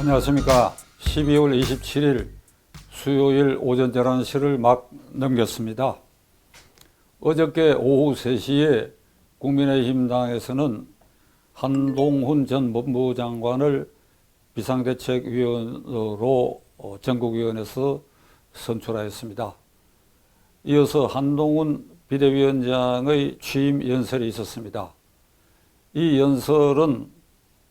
안녕하십니까. 12월 27일 수요일 오전 11시를 막 넘겼습니다. 어저께 오후 3시에 국민의힘당에서는 한동훈 전 법무부 장관을 비상대책위원으로 전국위원회에서 선출하였습니다. 이어서 한동훈 비대위원장의 취임 연설이 있었습니다. 이 연설은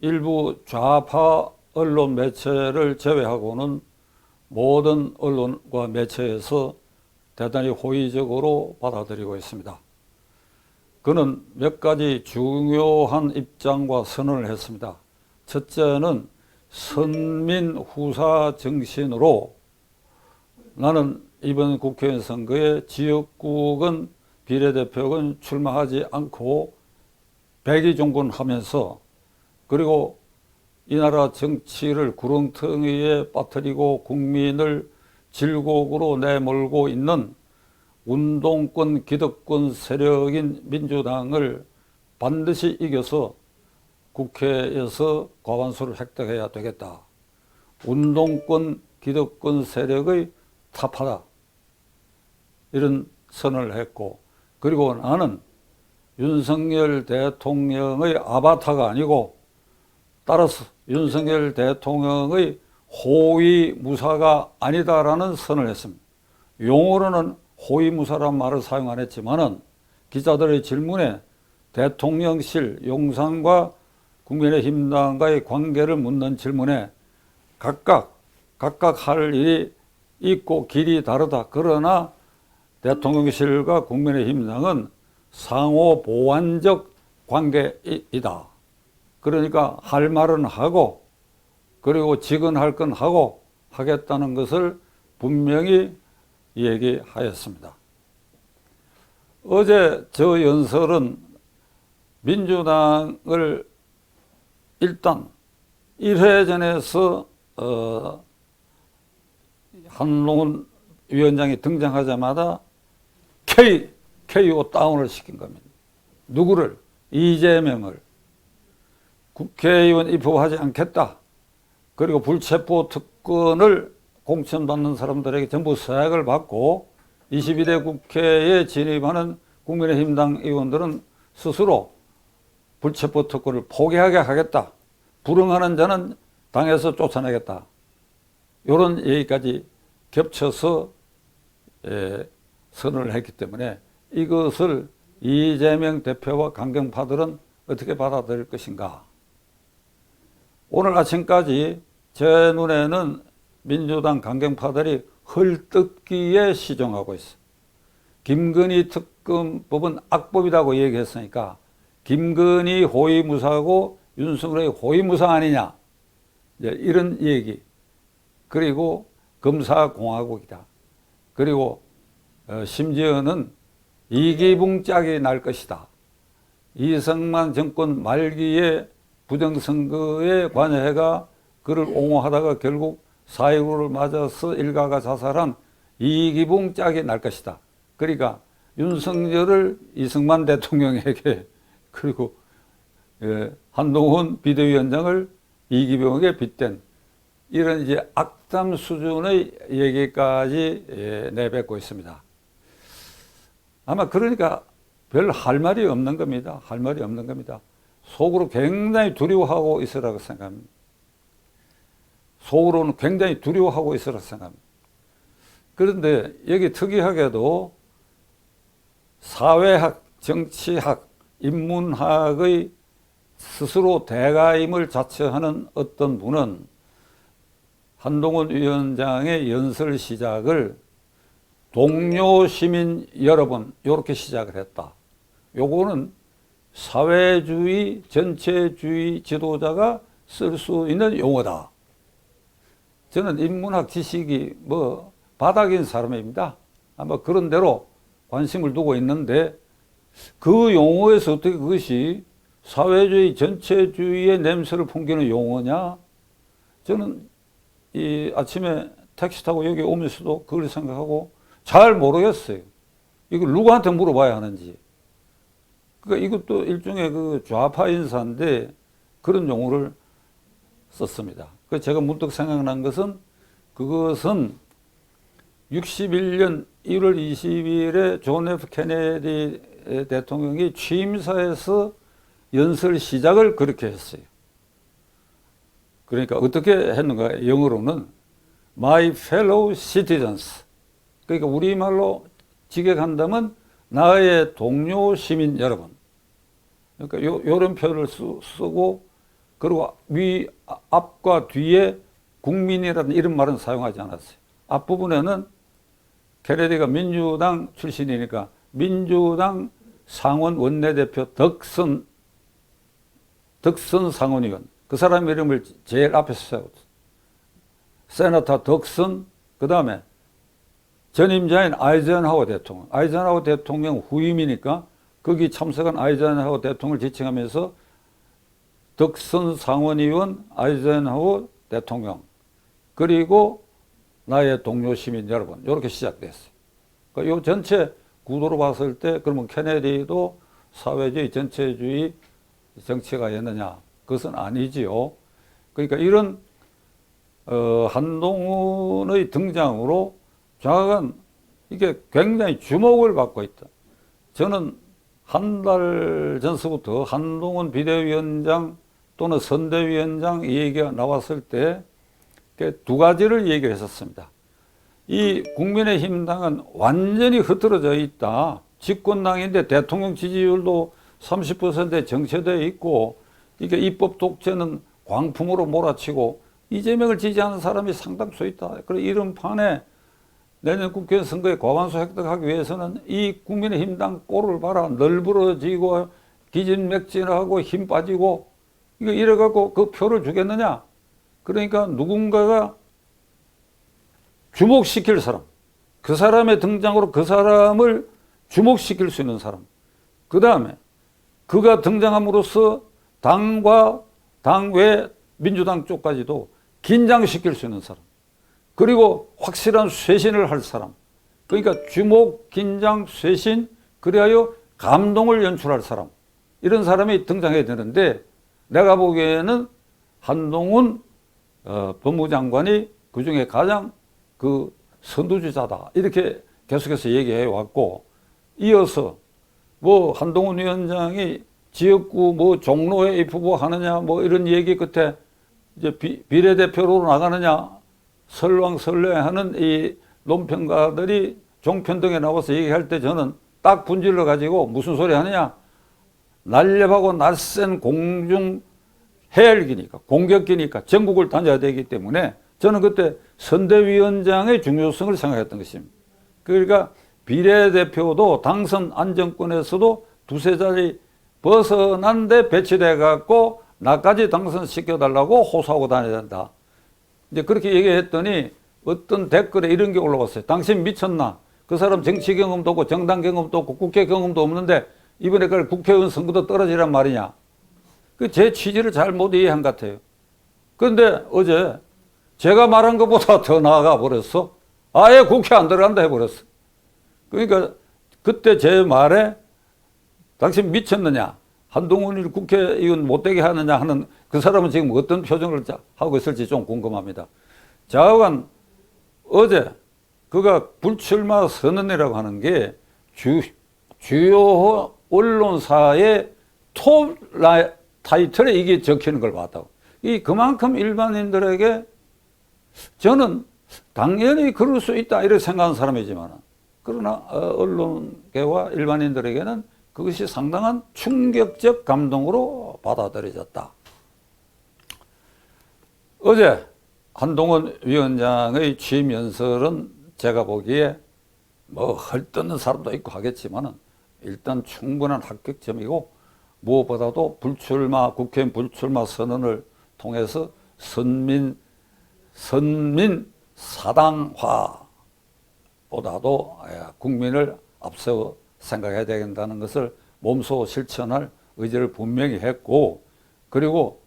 일부 좌파 언론 매체를 제외하고는 모든 언론과 매체에서 대단히 호의적으로 받아들이고 있습니다. 그는 몇 가지 중요한 입장과 선언을 했습니다. 첫째는 선민 후사 정신으로 나는 이번 국회의원 선거에 지역구건 비례대표건 출마하지 않고 백의종군하면서 그리고 이 나라 정치를 구렁텅이에 빠뜨리고 국민을 질곡으로 내몰고 있는 운동권, 기득권 세력인 민주당을 반드시 이겨서 국회에서 과반수를 획득해야 되겠다. 운동권, 기득권 세력의 타파다. 이런 선언을 했고, 그리고 나는 윤석열 대통령의 아바타가 아니고 따라서 윤석열 대통령의 호위무사가 아니다라는 선언을 했습니다. 용어로는 호위무사란 말을 사용 안 했지만은 기자들의 질문에 대통령실 용산과 국민의힘당과의 관계를 묻는 질문에 각각 할 일이 있고 길이 다르다. 그러나 대통령실과 국민의힘당은 상호 보완적 관계이다. 그러니까 할 말은 하고 그리고 직언할 건 하고 하겠다는 것을 분명히 얘기하였습니다. 어제 저 연설은 민주당을 일단 1회전에서 한동훈 위원장이 등장하자마자 KO 다운을 시킨 겁니다. 누구를? 이재명을. 국회의원 입법하지 않겠다. 그리고 불체포 특권을 공천받는 사람들에게 전부 서약을 받고 22대 국회에 진입하는 국민의힘당 의원들은 스스로 불체포 특권을 포기하게 하겠다. 불응하는 자는 당에서 쫓아내겠다. 이런 얘기까지 겹쳐서 선언을 했기 때문에 이것을 이재명 대표와 강경파들은 어떻게 받아들일 것인가. 오늘 아침까지 제 눈에는 민주당 강경파들이 헐뜯기에 시종하고 있어. 김건희 특검법은 악법이라고 얘기했으니까 김건희 호위무사고 윤석열의 호위무사 아니냐. 이런 얘기. 그리고 검사공화국이다. 그리고 심지어는 이기붕짝이 날 것이다. 이승만 정권 말기에 부정선거에 관여해가 그를 옹호하다가 결국 4.19를 맞아서 일가가 자살한 이기붕짝이 날 것이다. 그러니까 윤석열을 이승만 대통령에게 그리고 한동훈 비대위원장을 이기붕에게 빗댄 이런 이제 악담 수준의 얘기까지 내뱉고 있습니다. 아마 그러니까 별 할 말이 없는 겁니다. 할 말이 없는 겁니다. 속으로 굉장히 두려워하고 있으라고 생각합니다. 속으로는 굉장히 두려워하고 있으라고 생각합니다. 그런데 여기 특이하게도 사회학, 정치학, 인문학의 스스로 대가임을 자처하는 어떤 분은 한동훈 위원장의 연설 시작을 동료 시민 여러분 이렇게 시작을 했다. 요거는 사회주의, 전체주의 지도자가 쓸 수 있는 용어다. 저는 인문학 지식이 바닥인 사람입니다. 아마 그런 대로 관심을 두고 있는데 그 용어에서 어떻게 그것이 사회주의, 전체주의의 냄새를 풍기는 용어냐? 저는 이 아침에 택시 타고 여기 오면서도 그걸 생각하고 잘 모르겠어요. 이걸 누구한테 물어봐야 하는지. 그러니까 이것도 일종의 그 좌파 인사인데 그런 용어를 썼습니다. 그 제가 문득 생각난 것은 그것은 61년 1월 20일에 존 F 케네디 대통령이 취임사에서 연설 시작을 그렇게 했어요. 그러니까 어떻게 했는가? 영어로는 My fellow citizens. 그러니까 우리말로 직역한다면 나의 동료 시민 여러분. 그러니까 요런 표현을 쓰고 그리고 앞과 뒤에 국민이라는 이런 말은 사용하지 않았어요. 앞부분에는 케네디가 민주당 출신이니까 민주당 상원 원내대표 덕선 상원의원 그 사람 이름을 제일 앞에서 세웠어요. 세나터 덕선, 그 다음에 전임자인 아이젠하워 대통령. 아이젠하워 대통령 후임이니까 거기 참석한 아이젠하워 대통령을 지칭하면서 덕선 상원의원, 아이젠하워 대통령, 그리고 나의 동료 시민 여러분, 이렇게 시작됐어요. 그러니까 이 전체 구도로 봤을 때 그러면 케네디도 사회주의, 전체주의 정치가였느냐? 그것은 아니지요. 그러니까 이런 한동훈의 등장으로 정확한 이게 굉장히 주목을 받고 있다. 저는 한 달 전서부터 한동훈 비대위원장 또는 선대위원장 이 얘기가 나왔을 때 두 가지를 얘기를 했었습니다. 이 국민의힘당은 완전히 흐트러져 있다. 집권당인데 대통령 지지율도 30%에 정체되어 있고 이게 입법 독재는 광풍으로 몰아치고 이재명을 지지하는 사람이 상당수 있다. 그래 이런 판에 내년 국회 선거에 과반수 획득하기 위해서는 이 국민의힘당 꼴을 봐라. 널브러지고 기진맥진하고 힘 빠지고 이거 이래갖고 그 표를 주겠느냐. 그러니까 누군가가 주목시킬 사람, 그 사람의 등장으로 그 사람을 주목시킬 수 있는 사람, 그 다음에 그가 등장함으로써 당과 당 외 민주당 쪽까지도 긴장시킬 수 있는 사람, 그리고 확실한 쇄신을 할 사람, 그러니까 주목, 긴장, 쇄신, 그리하여 감동을 연출할 사람, 이런 사람이 등장해야 되는데 내가 보기에는 한동훈 법무장관이 그중에 가장 그 선두주자다 이렇게 계속해서 얘기해 왔고, 이어서 뭐 한동훈 위원장이 지역구 뭐 종로에 입후보 하느냐 뭐 이런 얘기 끝에 이제 비례대표로 나가느냐 설왕설래하는 이 논평가들이 종편등에 나와서 얘기할 때 저는 딱 분질러 가지고 무슨 소리 하느냐, 날렵하고 낯선 공중 해열기니까 공격기니까 전국을 다녀야 되기 때문에 저는 그때 선대위원장의 중요성을 생각했던 것입니다. 그러니까 비례대표도 당선 안정권에서도 두세 자리 벗어난 데 배치돼 갖고 나까지 당선시켜달라고 호소하고 다녀야 된다. 이제 그렇게 얘기했더니 어떤 댓글에 이런 게 올라왔어요. 당신 미쳤나? 그 사람 정치 경험도 없고 정당 경험도 없고 국회 경험도 없는데 이번에 그걸 국회의원 선거도 떨어지란 말이냐. 그 제 취지를 잘 못 이해한 것 같아요. 그런데 어제 제가 말한 것보다 더 나아가 버렸어. 아예 국회 안 들어간다 해버렸어. 그러니까 그때 제 말에 당신 미쳤느냐, 한동훈을 국회의원 못되게 하느냐 하는 그 사람은 지금 어떤 표정을 하고 있을지 좀 궁금합니다. 좌우간 어제 그가 불출마 선언이라고 하는 게 주요 언론사의 톱 타이틀에 이게 적히는 걸 봤다고. 이 그만큼 일반인들에게 저는 당연히 그럴 수 있다 이렇게 생각하는 사람이지만, 그러나 언론계와 일반인들에게는 그것이 상당한 충격적 감동으로 받아들여졌다. 어제 한동훈 위원장의 취임 연설은 제가 보기에 뭐 헐뜯는 사람도 있고 하겠지만은 일단 충분한 합격점이고, 무엇보다도 국회의원 불출마 선언을 통해서 선민 사당화보다도 국민을 앞세워 생각해야 된다는 것을 몸소 실천할 의지를 분명히 했고, 그리고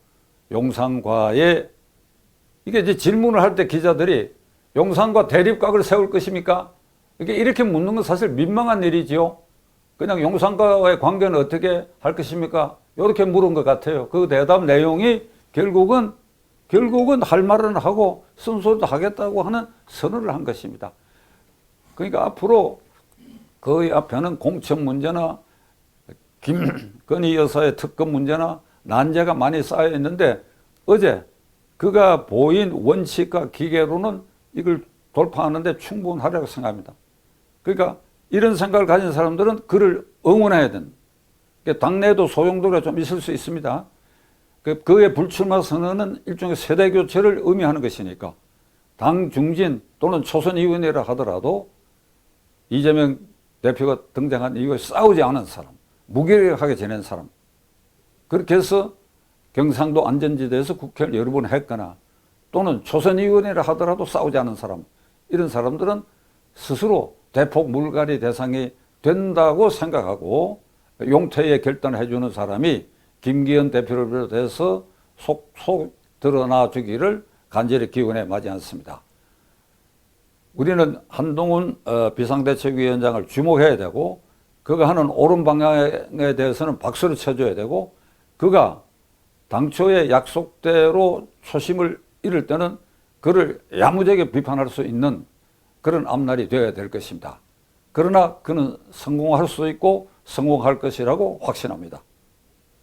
용산과에 이게 이제 질문을 할 때 기자들이 용산과 대립각을 세울 것입니까? 이렇게 묻는 건 사실 민망한 일이지요. 그냥 용산과의 관계는 어떻게 할 것입니까? 이렇게 물은 것 같아요. 그 대답 내용이 결국은 결국은 할 말은 하고 쓴소리도 하겠다고 하는 선언을 한 것입니다. 그러니까 앞으로 거의 앞에는 공천 문제나 김건희 여사의 특검 문제나 난제가 많이 쌓여 있는데 어제 그가 보인 원칙과 기계로는 이걸 돌파하는데 충분하다고 생각합니다. 그러니까 이런 생각을 가진 사람들은 그를 응원해야 된다. 당내에도 소용돌이가 좀 있을 수 있습니다. 그의 불출마 선언은 일종의 세대 교체를 의미하는 것이니까 당 중진 또는 초선 의원이라 하더라도 이재명 대표가 등장한 이후에 싸우지 않은 사람, 무기력하게 지낸 사람, 그렇게 해서 경상도 안전지대에서 국회를 여러 번 했거나 또는 초선 의원이라 하더라도 싸우지 않은 사람, 이런 사람들은 스스로 대폭 물갈이 대상이 된다고 생각하고 용퇴의 결단을 해주는 사람이 김기현 대표를 비롯해서 속 드러나 주기를 간절히 기원해 마지 않습니다. 우리는 한동훈 비상대책위원장을 주목해야 되고 그가 하는 옳은 방향에 대해서는 박수를 쳐줘야 되고 그가 당초의 약속대로 초심을 잃을 때는 그를 야무지게 비판할 수 있는 그런 앞날이 되어야 될 것입니다. 그러나 그는 성공할 수 있고 성공할 것이라고 확신합니다.